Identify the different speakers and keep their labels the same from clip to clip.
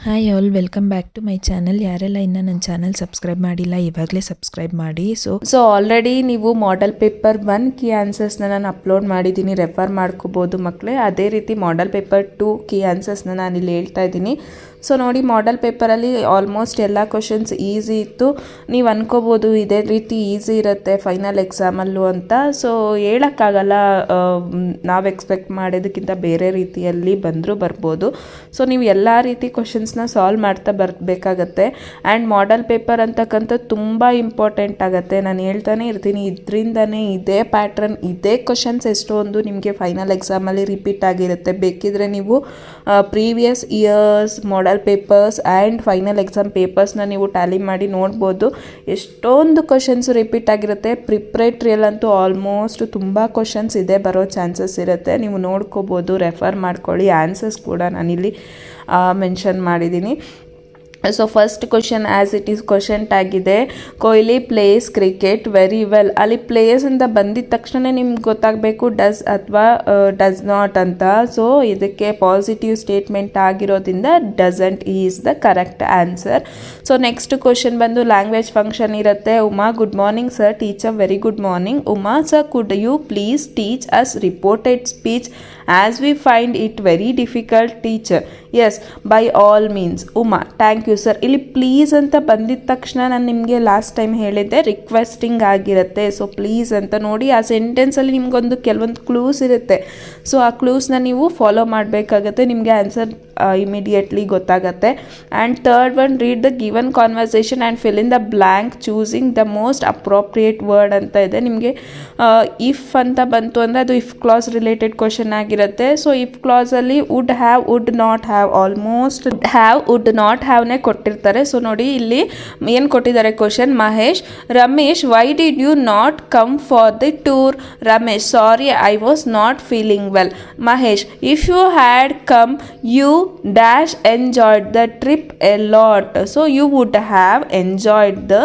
Speaker 1: Hi all, welcome back to my channel. ಯಾರೆಲ್ಲ ಇನ್ನೂ ನನ್ನ ಚಾನಲ್ ಸಬ್ಸ್ಕ್ರೈಬ್ ಮಾಡಿಲ್ಲ ಇವಾಗಲೇ ಸಬ್ಸ್ಕ್ರೈಬ್ ಮಾಡಿ. ಸೊ ಆಲ್ರೆಡಿ ನೀವು ಮಾಡೆಲ್ ಪೇಪರ್ 1 ಕೀ ಆನ್ಸರ್ಸ್ನ ನಾನು ಅಪ್ಲೋಡ್ ಮಾಡಿದ್ದೀನಿ, ರೆಫರ್ ಮಾಡ್ಕೋಬೋದು ಮಕ್ಕಳೇ. ಅದೇ ರೀತಿ ಮಾಡೆಲ್ ಪೇಪರ್ 2 ಕೀ ಆನ್ಸರ್ಸ್ನ ನಾನು ಇಲ್ಲಿ ಹೇಳ್ತಾ ಇದ್ದೀನಿ. ಸೊ ನೋಡಿ, ಮಾಡೆಲ್ ಪೇಪರಲ್ಲಿ ಆಲ್ಮೋಸ್ಟ್ ಎಲ್ಲ ಕ್ವಶನ್ಸ್ ಈಸಿ ಇತ್ತು. ನೀವು ಅನ್ಕೋಬೋದು ಇದೇ ರೀತಿ ಈಸಿ ಇರುತ್ತೆ ಫೈನಲ್ ಎಕ್ಸಾಮಲ್ಲೂ ಅಂತ. ಸೊ ಹೇಳೋಕ್ಕಾಗಲ್ಲ, ನಾವು ಎಕ್ಸ್ಪೆಕ್ಟ್ ಮಾಡೋದಕ್ಕಿಂತ ಬೇರೆ ರೀತಿಯಲ್ಲಿ ಬಂದರೂ ಬರ್ಬೋದು. ಸೊ ನೀವು ಎಲ್ಲ ರೀತಿ ಕ್ವಶನ್ಸ್ನ ಸಾಲ್ವ್ ಮಾಡ್ತಾ ಬರಬೇಕಾಗತ್ತೆ. ಆ್ಯಂಡ್ ಮಾಡೆಲ್ ಪೇಪರ್ ಅಂತಕ್ಕಂಥದ್ದು ತುಂಬ ಇಂಪಾರ್ಟೆಂಟ್ ಆಗುತ್ತೆ. ನಾನು ಹೇಳ್ತಾನೆ ಇರ್ತೀನಿ, ಇದರಿಂದನೇ ಇದೇ ಪ್ಯಾಟ್ರನ್, ಇದೇ ಕ್ವಶನ್ಸ್ ಎಷ್ಟೊಂದು ನಿಮಗೆ ಫೈನಲ್ ಎಕ್ಸಾಮಲ್ಲಿ ರಿಪೀಟ್ ಆಗಿರುತ್ತೆ. ಬೇಕಿದ್ರೆ ನೀವು previous years model papers and final exam ಪೇಪರ್ಸ್ನ ನೀವು ಟ್ಯಾಲಿ ಮಾಡಿ ನೋಡ್ಬೋದು. ಎಷ್ಟೊಂದು ಕ್ವಶನ್ಸ್ ರಿಪೀಟ್ ಆಗಿರುತ್ತೆ. ಪ್ರಿಪ್ರೇಟ್ರಿಯಲ್ಲಂತೂ ಆಲ್ಮೋಸ್ಟ್ ತುಂಬ ಕ್ವಶನ್ಸ್ ಇದೆ ಬರೋ ಚಾನ್ಸಸ್ ಇರುತ್ತೆ. ನೀವು ನೋಡ್ಕೋಬೋದು, ರೆಫರ್ ಮಾಡ್ಕೊಳ್ಳಿ. ಆನ್ಸರ್ಸ್ ಕೂಡ ನಾನಿಲ್ಲಿ ಮೆನ್ಷನ್ ಮಾಡಿದ್ದೀನಿ. So first question as it is question tag ಇದೆ, Kohli plays cricket very well. ಅಲ್ಲಿ ಪ್ಲೇಸ್ ಅಂತ ಬಂದಿದ ತಕ್ಷಣ ನಿಮ್ಗೆ ಗೊತ್ತಾಗಬೇಕು ಡಸ್ ಅಥವಾ ಡಸ್ ನಾಟ್ ಅಂತ. ಸೊ ಇದಕ್ಕೆ ಪಾಸಿಟಿವ್ ಸ್ಟೇಟ್ಮೆಂಟ್ ಆಗಿರೋದ್ರಿಂದ doesn't is the correct answer. So next question ಬಂದು ಲ್ಯಾಂಗ್ವೇಜ್ ಫಂಕ್ಷನ್ ಇರುತ್ತೆ. Uma, good morning sir. Teacher, very good morning. Uma, sir could you please teach us reported speech as we find it very difficult. Teacher, yes, by all means. Uma, thank you sir. ಇಲ್ಲಿ please ಅಂತ ಬಂದಿದ ತಕ್ಷಣ ನಾನು ನಿಮಗೆ last time ಹೇಳಿದ್ದೆ requesting ಆಗಿರುತ್ತೆ. So please ಅಂತ ನೋಡಿ, ಆ ಸೆಂಟೆನ್ಸಲ್ಲಿ ನಿಮ್ಗೊಂದು ಕೆಲವೊಂದು ಕ್ಲೂಸ್ ಇರುತ್ತೆ. ಸೊ ಆ ಕ್ಲೂಸ್ನ ನೀವು ಫಾಲೋ ಮಾಡಬೇಕಾಗತ್ತೆ, ನಿಮಗೆ ಆನ್ಸರ್ ಇಮಿಡಿಯೇಟ್ಲಿ ಗೊತ್ತಾಗತ್ತೆ. And third one, read the given conversation and fill in the blank choosing the most appropriate word ಅಂತ ಇದೆ. ನಿಮಗೆ ಇಫ್ ಅಂತ ಬಂತು ಅಂದರೆ ಅದು ಇಫ್ ಕ್ಲಾಸ್ ರಿಲೇಟೆಡ್ ಕ್ವಶನ್ ಆಗಿರುತ್ತೆ. ಸೊ ಇಫ್ ಕ್ಲಾಸಲ್ಲಿ would have, would not have, almost have, would not ಹ್ಯಾವ್ನೇ ಕೊಟ್ಟಿರ್ತಾರೆ. ಸೊ ನೋಡಿ ಇಲ್ಲಿ ಏನು ಕೊಟ್ಟಿದ್ದಾರೆ question. Mahesh, Ramesh, why did you not come for the tour? Ramesh, sorry, I was not feeling well. Mahesh, if you had come you dash enjoyed the trip a lot. so you would have enjoyed the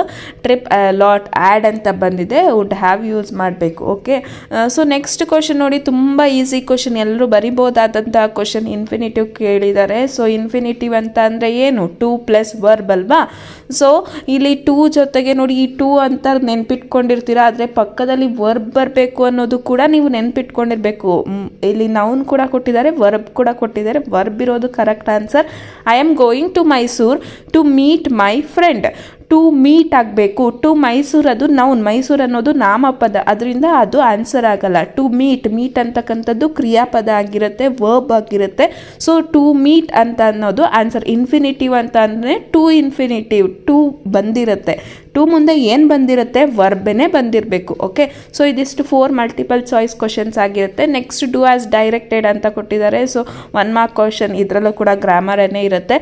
Speaker 1: trip a lot. add ಅಂತ ಬಂದಿದೆ, would have use ಮಾಡಬೇಕು. Okay, so next question ನೋಡಿ, ತುಂಬ easy question, ಎಲ್ಲರೂ ಬರಿಬೋದಾದಂಥ question. Infinitive ಕೇಳಿದ್ದಾರೆ. So infinitive ಅಂತ ಅಂದರೆ ಏನು? 2 + ವರ್ಬ್ ಅಲ್ವಾ. ಸೊ ಇಲ್ಲಿ 2 ಜೊತೆಗೆ ನೋಡಿ, ಈ 2 ಅಂತ ನೆನ್ಪಿಟ್ಕೊಂಡಿರ್ತೀರ, ಆದರೆ ಪಕ್ಕದಲ್ಲಿ ವರ್ಬ್ ಬರಬೇಕು ಅನ್ನೋದು ಕೂಡ ನೀವು ನೆನ್ಪಿಟ್ಕೊಂಡಿರ್ಬೇಕು. ಇಲ್ಲಿ ನೌನ್ ಕೂಡ ಕೊಟ್ಟಿದ್ದಾರೆ, ವರ್ಬ್ ಕೂಡ ಕೊಟ್ಟಿದ್ದಾರೆ. ವರ್ಬ್ ಇರೋದು correct answer. I am going to Mysore to meet my friend. To meet ಆಗಬೇಕು. ಟು ಮೈಸೂರು ಅದು ನೌನ್, ಮೈಸೂರು ಅನ್ನೋದು ನಾಮಪದ, ಅದರಿಂದ ಅದು ಆನ್ಸರ್ ಆಗಲ್ಲ. ಟು ಮೀಟ್, ಮೀಟ್ ಅಂತಕ್ಕಂಥದ್ದು ಕ್ರಿಯಾಪದ ಆಗಿರುತ್ತೆ, ವರ್ಬ್ ಆಗಿರುತ್ತೆ. ಸೊ ಟು ಮೀಟ್ ಅಂತ ಅನ್ನೋದು ಆನ್ಸರ್. ಇನ್ಫಿನಿಟಿವ್ ಅಂತ ಅಂದರೆ ಟು ಇನ್ಫಿನಿಟಿವ್, ಟು ಬಂದಿರುತ್ತೆ. ಟು ಮುಂದೆ ಏನು ಬಂದಿರುತ್ತೆ? ವರ್ಬನೇ ಬಂದಿರಬೇಕು. ಓಕೆ, ಸೊ ಇದಿಷ್ಟು 4 ಮಲ್ಟಿಪಲ್ ಚಾಯ್ಸ್ ಕ್ವಶನ್ಸ್ ಆಗಿರುತ್ತೆ. ನೆಕ್ಸ್ಟ್ ಡೂ ಆಸ್ ಡೈರೆಕ್ಟೆಡ್ ಅಂತ ಕೊಟ್ಟಿದ್ದಾರೆ. ಸೊ 1 ಮಾರ್ಕ್ ಕ್ವಶನ್, ಇದರಲ್ಲೂ ಕೂಡ ಗ್ರಾಮರನ್ನೇ ಇರುತ್ತೆ.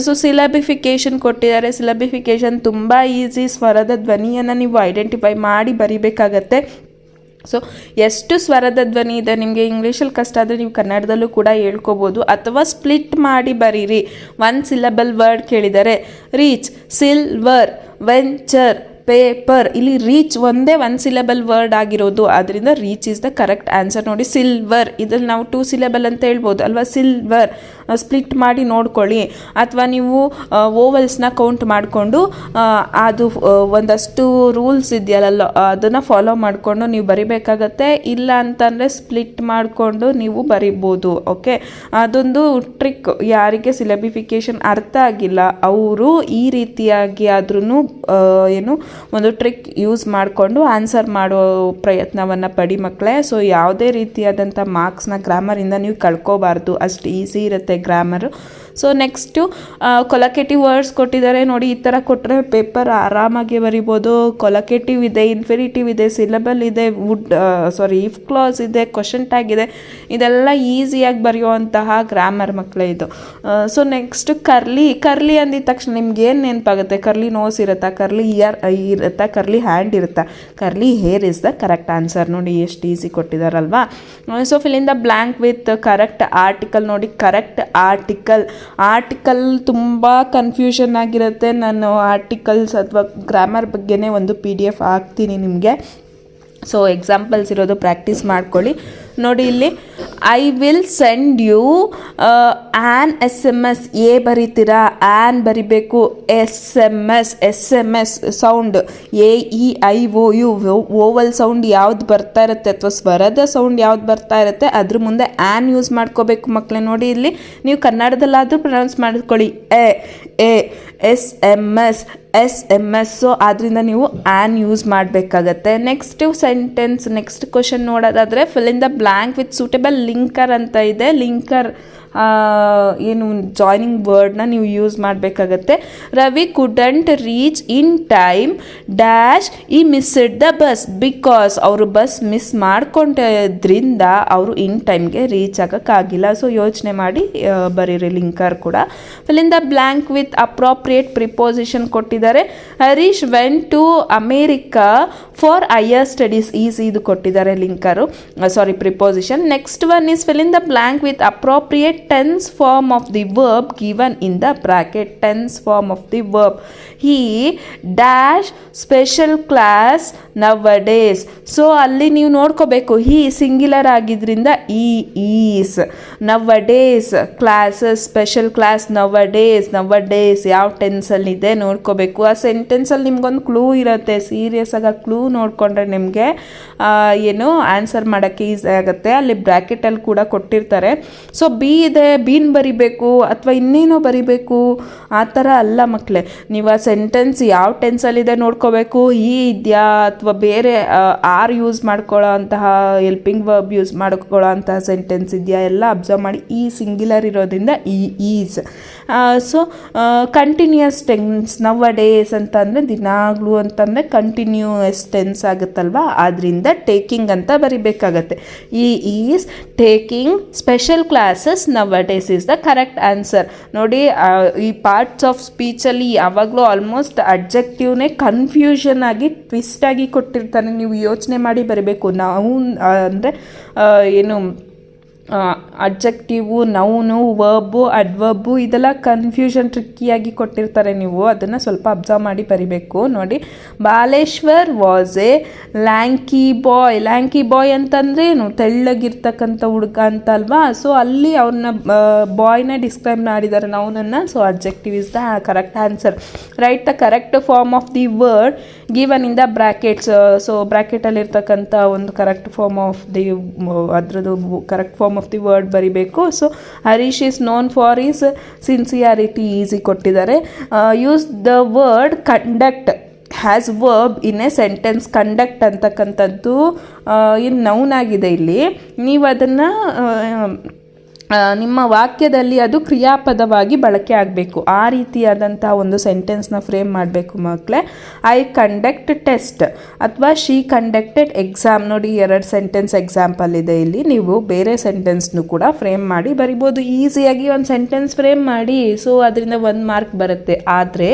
Speaker 1: ಸೊ ಸಿಲಬಿಫಿಕೇಷನ್ ಕೊಟ್ಟಿದ್ದಾರೆ. ಸಿಲಬಿಫಿಕೇಷನ್ ತುಂಬ ಈಸಿ. ಸ್ವರದ ಧ್ವನಿಯನ್ನು ನೀವು ಐಡೆಂಟಿಫೈ ಮಾಡಿ ಬರಿಬೇಕಾಗತ್ತೆ. ಸೊ ಎಷ್ಟು ಸ್ವರದ ಧ್ವನಿ ಇದೆ ನಿಮಗೆ ಇಂಗ್ಲೀಷಲ್ಲಿ ಕಷ್ಟ ಆದರೆ ನೀವು ಕನ್ನಡದಲ್ಲೂ ಕೂಡ ಹೇಳ್ಕೋಬೋದು, ಅಥವಾ ಸ್ಪ್ಲಿಟ್ ಮಾಡಿ ಬರೀರಿ. 1 ಸಿಲಬಲ್ ವರ್ಡ್ ಕೇಳಿದ್ದಾರೆ. Reach, silver, venture, paper. ಇಲ್ಲಿ ರೀಚ್ ಒಂದೇ 1 ಸಿಲಬಲ್ ವರ್ಡ್ ಆಗಿರೋದು, ಅದರಿಂದ reach is the correct answer. ನೋಡಿ, ಸಿಲ್ವರ್, ಇದ್ರಲ್ಲಿ ನಾವು 2 ಸಿಲಬಲ್ ಅಂತ ಹೇಳ್ಬೋದು ಅಲ್ವಾ. ಸಿಲ್ವರ್ ಸ್ಪ್ಲಿಟ್ ಮಾಡಿ ನೋಡ್ಕೊಳ್ಳಿ, ಅಥವಾ ನೀವು ಓವಲ್ಸ್ನ ಕೌಂಟ್ ಮಾಡಿಕೊಂಡು ಅದು ಒಂದಷ್ಟು ರೂಲ್ಸ್ ಇದೆಯಲ್ಲ ಅದನ್ನು ಫಾಲೋ ಮಾಡಿಕೊಂಡು ನೀವು ಬರಿಬೇಕಾಗತ್ತೆ. ಇಲ್ಲ ಅಂತಂದರೆ ಸ್ಪ್ಲಿಟ್ ಮಾಡಿಕೊಂಡು ನೀವು ಬರಿಬೋದು. ಓಕೆ, ಅದೊಂದು ಟ್ರಿಕ್. ಯಾರಿಗೆ ಸಿಲಬಿಫಿಕೇಷನ್ ಅರ್ಥ ಆಗಿಲ್ಲ ಅವರು ಈ ರೀತಿಯಾಗಿ ಆದ್ರೂ ಏನು ಒಂದು ಟ್ರಿಕ್ ಯೂಸ್ ಮಾಡಿಕೊಂಡು ಆನ್ಸರ್ ಮಾಡೋ ಪ್ರಯತ್ನವನ್ನು ಪಡಿ ಮಕ್ಕಳೇ. ಸೊ ಯಾವುದೇ ರೀತಿಯಾದಂಥ ಮಾರ್ಕ್ಸ್ನ ಗ್ರಾಮರಿಂದ ನೀವು ಕಳ್ಕೋಬಾರ್ದು, ಅಷ್ಟು ಈಸಿ ಇರುತ್ತೆ ಗ್ರಾಮರು. ಸೊ ನೆಕ್ಸ್ಟು ಕೊಲಕೇಟಿವ್ ವರ್ಡ್ಸ್ ಕೊಟ್ಟಿದ್ದಾರೆ. ನೋಡಿ, ಈ ಥರ ಕೊಟ್ಟರೆ ಪೇಪರ್ ಆರಾಮಾಗಿ ಬರಿಬೋದು. ಕೊಲಕೇಟಿವ್ ಇದೆ, ಇನ್ಫಿನಿಟಿವ್ ಇದೆ, ಸಿಲಬಲ್ ಇದೆ, ಇಫ್ ಕ್ಲಾಸ್ ಇದೆ, ಕ್ವಶನ್ ಟ್ಯಾಗ್ ಇದೆ. ಇದೆಲ್ಲ ಈಸಿಯಾಗಿ ಬರೆಯುವಂತಹ ಗ್ರಾಮರ್ ಮಕ್ಕಳೇ ಇದು. So next curly. ಕರ್ಲಿ ಅಂದಿದ ತಕ್ಷಣ ನಿಮ್ಗೆ ಏನು ನೆನಪಾಗುತ್ತೆ? ಕರ್ಲಿ ನೋಸ್ ಇರುತ್ತಾ, ಕರ್ಲಿ ಇಯರ್ ಇರುತ್ತಾ, ಕರ್ಲಿ ಹ್ಯಾಂಡ್ ಇರುತ್ತಾ? Curly hair is the correct answer. ನೋಡಿ ಎಷ್ಟು ಈಸಿ ಕೊಟ್ಟಿದ್ದಾರಲ್ವಾ. So fill in the blank with correct article. ನೋಡಿ, ಕರೆಕ್ಟ್ ಆರ್ಟಿಕಲ್. ಆರ್ಟಿಕಲ್ ತುಂಬ ಕನ್ಫ್ಯೂಷನ್ ಆಗಿರುತ್ತೆ. ನಾನು ಆರ್ಟಿಕಲ್ಸ್ ಅಥವಾ ಗ್ರಾಮರ್ ಬಗ್ಗೆನೇ ಒಂದು PDF ಹಾಕ್ತೀನಿ ನಿಮಗೆ. ಸೊ ಎಕ್ಸಾಂಪಲ್ಸ್ ಇರೋದು ಪ್ರಾಕ್ಟೀಸ್ ಮಾಡ್ಕೊಳ್ಳಿ. ನೋಡಿ ಇಲ್ಲಿ I will send you an SMS. A ಬರೀತೀರಾ, ಆ್ಯನ್ ಬರಿಬೇಕು, SMS sound AEIOU vowel sound ಯಾವ್ದು ಬರ್ತಾ ಇರುತ್ತೆ ಅಥವಾ ಸ್ವರದ ಸೌಂಡ್ ಯಾವ್ದು ಬರ್ತಾ ಇರುತ್ತೆ ಅದ್ರ ಮುಂದೆ ಆ್ಯನ್ ಯೂಸ್ ಮಾಡ್ಕೋಬೇಕು ಮಕ್ಕಳೇ. ನೋಡಿ ಇಲ್ಲಿ ನೀವು ಕನ್ನಡದಲ್ಲಾದರೂ ಪ್ರೊನೌನ್ಸ್ ಮಾಡ್ಕೊಳ್ಳಿ, SMS. ಸೊ ಆದ್ದರಿಂದ ನೀವು ಆ್ಯನ್ ಯೂಸ್ ಮಾಡಬೇಕಾಗತ್ತೆ. ನೆಕ್ಸ್ಟ್ ಸೆಂಟೆನ್ಸ್, ನೆಕ್ಸ್ಟ್ ಕ್ವಶನ್ ನೋಡೋದಾದರೆ fill in the blank with suitable linker ಅಂತ ಇದೆ. ಲಿಂಕರ್ ಏನು ಜಾಯ್ನಿಂಗ್ ವರ್ಡ್ನ ನೀವು ಯೂಸ್ ಮಾಡಬೇಕಾಗತ್ತೆ. Ravi couldn't reach in time dash ಈ ಮಿಸ್ಡ್ ದ ಬಸ್ ಬಿಕಾಸ್ ಅವರು ಬಸ್ ಮಿಸ್ ಮಾಡ್ಕೊಂಡಿದ್ರಿಂದ ಅವರು ಇನ್ ಟೈಮ್ಗೆ ರೀಚ್ ಆಗೋಕ್ಕಾಗಿಲ್ಲ. ಸೊ ಯೋಚನೆ ಮಾಡಿ ಬರೀರಿ ಲಿಂಕರ್ ಕೂಡ. Fill in the blank with appropriate preposition ಕೊಟ್ಟಿದ್ದಾರೆ. Harish went to America for higher studies. ಇದು ಕೊಟ್ಟಿದ್ದಾರೆ linker, preposition. Next one is fill in the blank with appropriate tense form of the verb given in the bracket. Tense form of the verb. He dash special class nowadays. So ಅಲ್ಲಿ ನೀವು ನೋಡ್ಕೋಬೇಕು, ಹಿ singular ಆಗಿದ್ರಿಂದ is. Nowadays classes, special class nowadays ಯಾವ ಟೆನ್ಸಲ್ಲಿದೆ ನೋಡ್ಕೋಬೇಕು. ಆ ಸೆಂಟೆನ್ಸಲ್ಲಿ ನಿಮ್ಗೊಂದು clue ಇರುತ್ತೆ, serious ಆಗಿ ಕ್ಲೂ ನೋಡಿಕೊಂಡ್ರೆ ನಿಮಗೆ ಏನು ಆನ್ಸರ್ ಮಾಡೋಕ್ಕೆ ಈಸಿ ಆಗುತ್ತೆ. ಅಲ್ಲಿ ಬ್ರ್ಯಾಕೆಟಲ್ಲಿ ಕೂಡ ಕೊಟ್ಟಿರ್ತಾರೆ. ಸೊ ಬಿ ಇದೆ, ಬೀನ್ ಬರಿಬೇಕು ಅಥವಾ ಇನ್ನೇನೋ ಬರಿಬೇಕು ಆ ಥರ ಅಲ್ಲ ಮಕ್ಕಳೇ. ನೀವು ಆ ಸೆಂಟೆನ್ಸ್ ಯಾವ ಟೆನ್ಸಲ್ಲಿದೆ ನೋಡ್ಕೋಬೇಕು. ಈ ಇದೆಯಾ ಅಥವಾ ಬೇರೆ ಆರ್ ಯೂಸ್ ಮಾಡ್ಕೊಳ್ಳೋ ಅಂತಹ ಹೆಲ್ಪಿಂಗ್ ವರ್ಬ್ ಯೂಸ್ ಮಾಡ್ಕೊಳ್ಳೋ ಅಂತಹ ಸೆಂಟೆನ್ಸ್ ಇದೆಯಾ ಎಲ್ಲ ಅಬ್ಸರ್ವ್ ಮಾಡಿ. ಈ ಸಿಂಗ್ಯುಲರ್ ಇರೋದ್ರಿಂದ is. So continuous tense nowadays ಅಂತಂದರೆ ದಿನಾಗ್ಲೂ ಅಂತಂದರೆ ಕಂಟಿನ್ಯೂಯಸ್ ಟೆನ್ಸ್ ಆಗುತ್ತಲ್ವ, ಆದ್ದರಿಂದ ಟೇಕಿಂಗ್ ಅಂತ ಬರಿಬೇಕಾಗತ್ತೆ. Is taking special classes nowadays is the correct answer. ನೋಡಿ ಈ ಪಾರ್ಟ್ಸ್ ಆಫ್ ಸ್ಪೀಚಲ್ಲಿ ಯಾವಾಗಲೂ ಆಲ್ಮೋಸ್ಟ್ ಅಡ್ಜೆಕ್ಟಿವ್ನೇ ಕನ್ಫ್ಯೂಷನ್ ಆಗಿ ಟ್ವಿಸ್ಟ್ ಆಗಿ ಕೊಟ್ಟಿರ್ತಾನೆ. ನೀವು ಯೋಚನೆ ಮಾಡಿ ಬರಬೇಕು. ನಾವು ಅಂದರೆ ಏನು ಅಡ್ಜೆಕ್ಟಿವು, ನೌನು, ವರ್ಬು, ಅಡ್ವರ್ಬು ಇದೆಲ್ಲ ಕನ್ಫ್ಯೂಷನ್ ಟ್ರಿಕ್ಕಿಯಾಗಿ ಕೊಟ್ಟಿರ್ತಾರೆ. ನೀವು ಅದನ್ನು ಸ್ವಲ್ಪ ಅಬ್ಸರ್ವ್ ಮಾಡಿ ಬರಿಬೇಕು. ನೋಡಿ, ಬಾಲೇಶ್ವರ್ ವಾಸ್ ಎ ಲ್ಯಾಂಕಿ ಬಾಯ್ ಅಂತಂದರೆ ಏನು, ತೆಳ್ಳಗಿರ್ತಕ್ಕಂಥ ಹುಡುಗ ಅಂತ ಅಲ್ವಾ. ಸೊ ಅಲ್ಲಿ ಅವ್ರನ್ನ ಬಾಯ್ನ ಡಿಸ್ಕ್ರೈಬ್ ಮಾಡಿದ್ದಾರೆ ನೌನನ್ನು. So adjective is the correct answer. Write the correct form of the word given in the brackets. So ಬ್ರ್ಯಾಕೆಟಲ್ಲಿರ್ತಕ್ಕಂಥ ಒಂದು ಕರೆಕ್ಟ್ ಫಾರ್ಮ್ ಆಫ್ ದಿ ಅದರದ್ದು correct form of the word ಬರಿಬೇಕು. So Harish is known for his sincerity easy ಕೊಟ್ಟಿದ್ದಾರೆ. Use the word conduct as verb in a sentence. Conduct ಅಂತಕ್ಕಂಥದ್ದು ಏನು noun ಆಗಿದೆ ಇಲ್ಲಿ. ನೀವು ಅದನ್ನು ನಿಮ್ಮ ವಾಕ್ಯದಲ್ಲಿ ಅದು ಕ್ರಿಯಾಪದವಾಗಿ ಬಳಕೆ ಆಗಬೇಕು. ಆ ರೀತಿಯಾದಂಥ ಒಂದು ಸೆಂಟೆನ್ಸ್ನ ಫ್ರೇಮ್ ಮಾಡಬೇಕು ಮಕ್ಕಳೇ. ಐ ಕಂಡಕ್ಟ್ ಟೆಸ್ಟ್ ಅಥವಾ ಶಿ ಕಂಡಕ್ಟೆಡ್ ಎಕ್ಸಾಮ್. ನೋಡಿ, 2 ಸೆಂಟೆನ್ಸ್ ಎಕ್ಸಾಂಪಲ್ ಇದೆ ಇಲ್ಲಿ. ನೀವು ಬೇರೆ ಸೆಂಟೆನ್ಸ್ನು ಕೂಡ ಫ್ರೇಮ್ ಮಾಡಿ ಬರಿಬೋದು. ಈಸಿಯಾಗಿ ಒಂದು ಸೆಂಟೆನ್ಸ್ ಫ್ರೇಮ್ ಮಾಡಿ. ಸೊ ಅದರಿಂದ 1 ಮಾರ್ಕ್ ಬರುತ್ತೆ. ಆದರೆ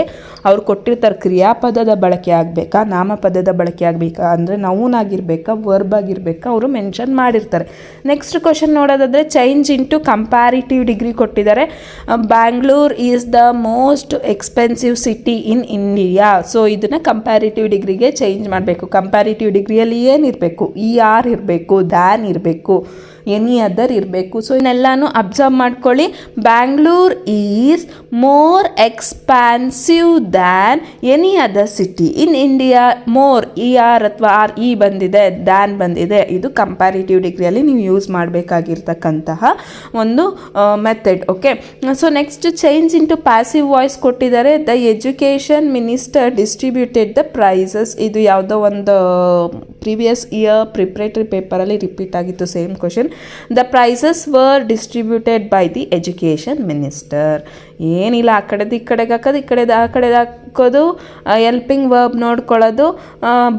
Speaker 1: ಅವ್ರು ಕೊಟ್ಟಿರ್ತಾರೆ ಕ್ರಿಯಾಪದದ ಬಳಕೆ ಆಗಬೇಕಾ, ನಾಮಪದದ ಬಳಕೆ ಆಗಬೇಕಾ, ಅಂದರೆ ನೌನ್ ಆಗಿರಬೇಕಾ, ವರ್ಬ್ ಆಗಿರಬೇಕಾ, ಅವರು ಮೆನ್ಷನ್ ಮಾಡಿರ್ತಾರೆ. ನೆಕ್ಸ್ಟ್ ಕ್ವಶನ್ ನೋಡೋದಾದರೆ ಚೇಂಜ್ ಇಂಟು ಕಂಪ್ಯಾರಿಟಿವ್ ಡಿಗ್ರಿ ಕೊಟ್ಟಿದ್ದಾರೆ. Bangalore is the most expensive city in India. So ಇದನ್ನು ಕಂಪ್ಯಾರಿಟಿವ್ ಡಿಗ್ರಿಗೆ ಚೇಂಜ್ ಮಾಡಬೇಕು. ಕಂಪ್ಯಾರಿಟಿವ್ ಡಿಗ್ರಿಯಲ್ಲಿ ಏನಿರಬೇಕು, ER ಇರಬೇಕು, ದ್ಯಾನ್ ಇರಬೇಕು, ಎನಿ ಅದರ್ ಇರಬೇಕು. ಸೊ ಇದನ್ನೆಲ್ಲಾನು ಅಬ್ಸರ್ವ್ ಮಾಡ್ಕೊಳ್ಳಿ. Bangalore is more expansive than any other city in India. More ER ಅಥವಾ RE ಬಂದಿದೆ, ದ್ಯಾನ್ ಬಂದಿದೆ. ಇದು ಕಂಪ್ಯಾರಿಟಿವ್ ಡಿಗ್ರಿಯಲ್ಲಿ ನೀವು ಯೂಸ್ ಮಾಡಬೇಕಾಗಿರ್ತಕ್ಕಂತಹ ಒಂದು method. Okay, so next change into passive voice ಕೊಟ್ಟಿದ್ದಾರೆ. The education minister distributed the prizes. ಇದು ಯಾವುದೋ ಒಂದು ಪ್ರೀವಿಯಸ್ ಇಯರ್ ಪ್ರಿಪ್ರೇಟರಿ ಪೇಪರಲ್ಲಿ ರಿಪೀಟ್ ಆಗಿತ್ತು same question. The prizes were distributed by the education minister. ಏನಿಲ್ಲ, ಆ ಕಡೆದು ಈ ಕಡೆಗೆ ಹಾಕೋದು, ಈ ಕಡೆದು ಆ ಕಡೆದು ಹಾಕೋದು, ಹೆಲ್ಪಿಂಗ್ ವರ್ಬ್ ನೋಡ್ಕೊಳ್ಳೋದು,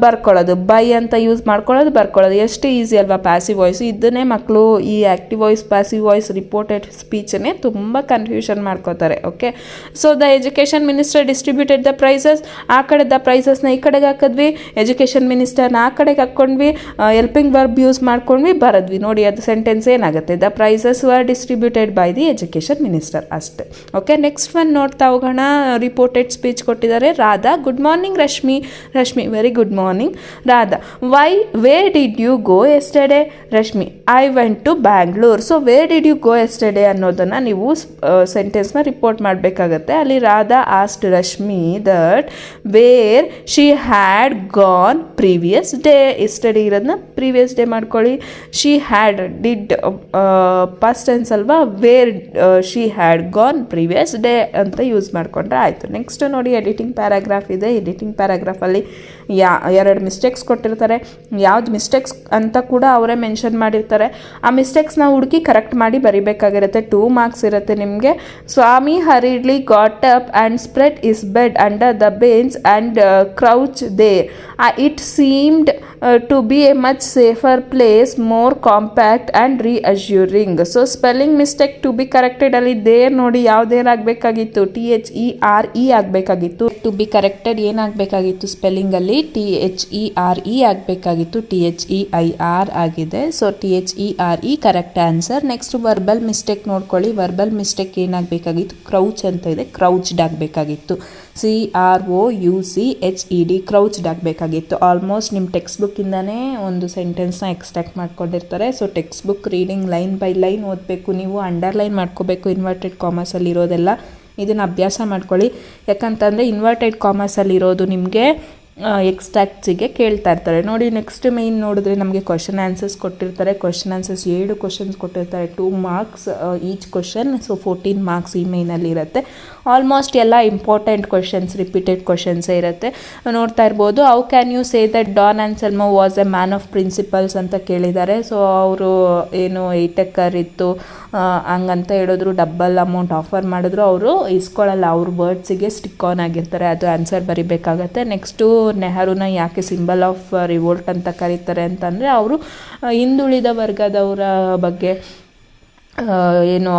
Speaker 1: ಬರ್ಕೊಳ್ಳೋದು, ಬೈ ಅಂತ ಯೂಸ್ ಮಾಡ್ಕೊಳ್ಳೋದು, ಬರ್ಕೊಳ್ಳೋದು. ಎಷ್ಟು ಈಸಿ ಅಲ್ವಾ ಪ್ಯಾಸಿವ್ ವಾಯ್ಸ್. ಇದನ್ನೇ ಮಕ್ಕಳು ಈ active voice, passive voice, reported ಸ್ಪೀಚನ್ನೇ ತುಂಬ ಕನ್ಫ್ಯೂಷನ್ ಮಾಡ್ಕೋತಾರೆ. Okay, so the education minister distributed the prizes. ಆ ಕಡೆದ ಪ್ರೈಸಸ್ನ ಈ ಕಡೆಗೆ ಹಾಕಿದ್ವಿ, ಎಜುಕೇಷನ್ ಮಿನಿಸ್ಟರ್ನ ಆ ಕಡೆಗೆ ಹಾಕ್ಕೊಂಡ್ವಿ, ಹೆಲ್ಪಿಂಗ್ ವರ್ಬ್ ಯೂಸ್ ಮಾಡ್ಕೊಂಡ್ವಿ, ಬರದ್ವಿ. ನೋಡಿ, ಅದು ಸೆಂಟೆನ್ಸ್ ಏನಾಗುತ್ತೆ, the prizes were distributed by the education minister ಅಷ್ಟೇ. ಓಕೆ, ಓಕೆ, ನೆಕ್ಸ್ಟ್ ಒನ್ ನೋಡ್ತಾ ಹೋಗೋಣ. ರಿಪೋರ್ಟೆಡ್ ಸ್ಪೀಚ್ ಕೊಟ್ಟಿದ್ದಾರೆ. Radha, good morning Rashmi. Rashmi, very good morning. Radha, where did you go yesterday? Rashmi, I went to Bangalore. So where did you go yesterday ಅನ್ನೋದನ್ನು ನೀವು ಸೆಂಟೆನ್ಸ್ನ report ಮಾಡಬೇಕಾಗತ್ತೆ. ಅಲ್ಲಿ Radha asked Rashmi that where she had gone previous day. Yesterday ಇರೋದನ್ನ previous day ಮಾಡ್ಕೊಳ್ಳಿ. She had did past tense ಅಲ್ವಾ, wear she had gone previous day ಅಂತ use ಮಾಡಿಕೊಂಡ್ರೆ ಆಯಿತು. ನೆಕ್ಸ್ಟ್ ನೋಡಿ, ಎಡಿಟಿಂಗ್ ಪ್ಯಾರಾಗ್ರಾಫ್ ಇದೆ. ಎಡಿಟಿಂಗ್ ಪ್ಯಾರಾಗ್ರಾಫಲ್ಲಿ ಎರಡು ಮಿಸ್ಟೇಕ್ಸ್ ಕೊಟ್ಟಿರ್ತಾರೆ. ಯಾವ್ದು ಮಿಸ್ಟೇಕ್ಸ್ ಅಂತ ಕೂಡ ಅವರೇ ಮೆನ್ಷನ್ ಮಾಡಿರ್ತಾರೆ. ಆ ಮಿಸ್ಟೇಕ್ಸ್ನ ಹುಡುಕಿ ಕರೆಕ್ಟ್ ಮಾಡಿ ಬರಿಬೇಕಾಗಿರುತ್ತೆ. 2 ಮಾರ್ಕ್ಸ್ ಇರುತ್ತೆ ನಿಮಗೆ. Swami hurriedly got up and spread his bed under the bench and crouch there. It seemed to be a much safer place, more compact and reassuring. So spelling mistake to be corrected ಅಲ್ಲಿ there ನೋಡಿ ಯಾವುದೇನಾಗಬೇಕಾಗಿತ್ತು, THERE ಆಗಬೇಕಾಗಿತ್ತು. To be corrected ಏನಾಗಬೇಕಾಗಿತ್ತು ಸ್ಪೆಲ್ಲಿಂಗಲ್ಲಿ, THERE ಆಗಬೇಕಾಗಿತ್ತು. THEIR ಆಗಿದೆ. So THERE correct answer. Next verbal mistake ನೋಡ್ಕೊಳ್ಳಿ. Verbal mistake ಏನಾಗಬೇಕಾಗಿತ್ತು, ಕ್ರೌಚ್ ಅಂತ ಇದೆ, ಕ್ರೌಚ್ಡ್ ಆಗಬೇಕಾಗಿತ್ತು. CROUCHED ಕ್ರೌಚ್ಡ್ ಆಗಬೇಕಾಗಿತ್ತು. ಆಲ್ಮೋಸ್ಟ್ ನಿಮ್ಮ ಟೆಕ್ಸ್ಟ್ ಬುಕ್ಕಿಂದನೇ ಒಂದು ಸೆಂಟೆನ್ಸ್ನ ಎಕ್ಸ್ಟ್ರಾಕ್ಟ್ ಮಾಡ್ಕೊಂಡಿರ್ತಾರೆ. So text book reading line by line ಓದಬೇಕು. ನೀವು ಅಂಡರ್ಲೈನ್ ಮಾಡ್ಕೋಬೇಕು ಇನ್ವರ್ಟೆಡ್ ಕಾಮರ್ಸಲ್ಲಿ ಇರೋದೆಲ್ಲ. ಇದನ್ನು ಅಭ್ಯಾಸ ಮಾಡ್ಕೊಳ್ಳಿ. ಯಾಕಂತಂದರೆ ಇನ್ವರ್ಟೆಡ್ ಕಾಮರ್ಸಲ್ಲಿರೋದು ನಿಮಗೆ ಎಕ್ಸ್ಟ್ರಾಕ್ಟ್ಸಿಗೆ ಕೇಳ್ತಾ ಇರ್ತಾರೆ. ನೋಡಿ, ನೆಕ್ಸ್ಟ್ ಮೇನ್ ನೋಡಿದ್ರೆ ನಮಗೆ ಕ್ವಶನ್ ಆನ್ಸರ್ಸ್ ಕೊಟ್ಟಿರ್ತಾರೆ. ಕ್ವಶನ್ ಆನ್ಸರ್ಸ್ 7 ಕ್ವಶನ್ಸ್ ಕೊಟ್ಟಿರ್ತಾರೆ. 2 marks each question. So 14 marks ಈ ಮೇನಲ್ಲಿ ಇರುತ್ತೆ. ಆಲ್ಮೋಸ್ಟ್ ಎಲ್ಲ ಇಂಪಾರ್ಟೆಂಟ್ ಕ್ವಶನ್ಸ್, ರಿಪೀಟೆಡ್ ಕ್ವಶನ್ಸೇ ಇರುತ್ತೆ. ನೋಡ್ತಾ ಇರ್ಬೋದು. How can you say that Don Anselmo was a man of principles ಅಂತ ಕೇಳಿದ್ದಾರೆ. ಸೊ ಅವರು ಏನು ಏಟಕ್ಕರ್ ಇತ್ತು ಹಂಗಂತ ಹೇಳಿದ್ರು, ಡಬಲ್ ಅಮೌಂಟ್ ಆಫರ್ ಮಾಡಿದ್ರು, ಅವರು ಇಸ್ಕೊಳ್ಳಲ್ಲ, ಅವ್ರ ವರ್ಡ್ಸಿಗೆ ಸ್ಟಿಕ್ ಆನ್ ಆಗಿರ್ತಾರೆ. ಅದು ಆನ್ಸರ್ ಬರಿಬೇಕಾಗತ್ತೆ. ನೆಕ್ಸ್ಟು ನೆಹರೂನ ಯಾಕೆ ಸಿಂಬಲ್ ಆಫ್ ರಿವೋಲ್ಟ್ ಅಂತ ಕರೀತಾರೆ ಅಂತಂದರೆ ಅವರು ಹಿಂದುಳಿದ ವರ್ಗದವರ ಬಗ್ಗೆ ಏನು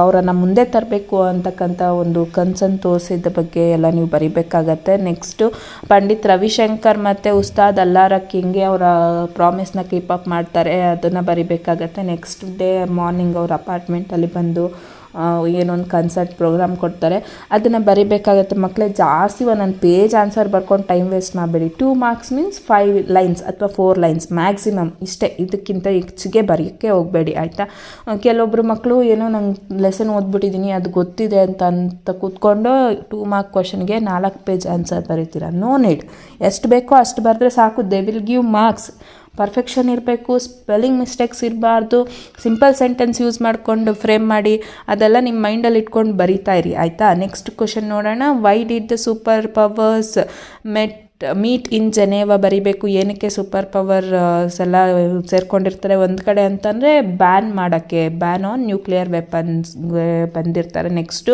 Speaker 1: ಅವರನ್ನು ಮುಂದೆ ತರಬೇಕು ಅಂತಕ್ಕಂಥ ಒಂದು ಕನ್ಸನ್ನು ತೋರಿಸಿದ ಬಗ್ಗೆ ಎಲ್ಲ ನೀವು ಬರಿಬೇಕಾಗತ್ತೆ. ನೆಕ್ಸ್ಟು ಪಂಡಿತ್ ರವಿಶಂಕರ್ ಮತ್ತು ಉಸ್ತಾದ್ ಅಲ್ಲಾರಕ್ ಹಿಂಗೆ ಅವರ ಪ್ರಾಮಿಸ್ನ ಕೀಪ್ ಅಪ್ ಮಾಡ್ತಾರೆ, ಅದನ್ನು ಬರಿಬೇಕಾಗತ್ತೆ. ನೆಕ್ಸ್ಟ್ ಡೇ ಮಾರ್ನಿಂಗ್ ಅವ್ರ ಅಪಾರ್ಟ್ಮೆಂಟಲ್ಲಿ ಬಂದು ಏನೊಂದು ಕನ್ಸರ್ಟ್ ಪ್ರೋಗ್ರಾಮ್ ಕೊಡ್ತಾರೆ, ಅದನ್ನು ಬರಿಬೇಕಾಗತ್ತೆ. ಮಕ್ಕಳೇ ಜಾಸ್ತಿ ಒಂದೊಂದು ಪೇಜ್ ಆನ್ಸರ್ ಬರ್ಕೊಂಡು ಟೈಮ್ ವೇಸ್ಟ್ ಮಾಡಬೇಡಿ. 2 ಮಾರ್ಕ್ಸ್ ಮೀನ್ಸ್ 5 ಲೈನ್ಸ್ ಅಥವಾ 4 ಲೈನ್ಸ್ ಮ್ಯಾಕ್ಸಿಮಮ್, ಇಷ್ಟೇ. ಇದಕ್ಕಿಂತ ಹೆಚ್ಚಿಗೆ ಬರೆಯೋಕ್ಕೆ ಹೋಗಬೇಡಿ, ಆಯಿತಾ. ಕೆಲವೊಬ್ಬರು ಮಕ್ಕಳು ಏನೋ ನಂಗೆ ಲೆಸನ್ ಓದ್ಬಿಟ್ಟಿದ್ದೀನಿ ಅದು ಗೊತ್ತಿದೆ ಅಂತ ಕೂತ್ಕೊಂಡು 2 ಮಾರ್ಕ್ ಕ್ವಶನ್ಗೆ 4 ಪೇಜ್ ಆನ್ಸರ್ ಬರೀತೀರ. No need. ಎಷ್ಟು ಬೇಕೋ ಅಷ್ಟು ಬರೆದ್ರೆ ಸಾಕು. They will give marks. Perfection ಇರಬೇಕು, ಸ್ಪೆಲ್ಲಿಂಗ್ ಮಿಸ್ಟೇಕ್ಸ್ ಇರಬಾರ್ದು. ಸಿಂಪಲ್ ಸೆಂಟೆನ್ಸ್ ಯೂಸ್ ಮಾಡಿಕೊಂಡು ಫ್ರೇಮ್ ಮಾಡಿ ಅದೆಲ್ಲ ನಿಮ್ಮ ಮೈಂಡಲ್ಲಿ ಇಟ್ಕೊಂಡು ಬರಿತಾ ಇರಿ, ಆಯಿತಾ. ನೆಕ್ಸ್ಟ್ ಕ್ವಶನ್ ನೋಡೋಣ. Why did the super powers meet in Geneva ಬರಿಬೇಕು. ಏನಕ್ಕೆ ಸೂಪರ್ ಪವರ್ಸ್ ಎಲ್ಲ ಸೇರ್ಕೊಂಡಿರ್ತಾರೆ ಒಂದು ಕಡೆ ಅಂತಂದರೆ ಬ್ಯಾನ್ ಮಾಡೋಕ್ಕೆ, ಬ್ಯಾನ್ ಆನ್ ನ್ಯೂಕ್ಲಿಯರ್ ವೆಪನ್ಸ್ ಬಂದಿರ್ತಾರೆ. ನೆಕ್ಸ್ಟು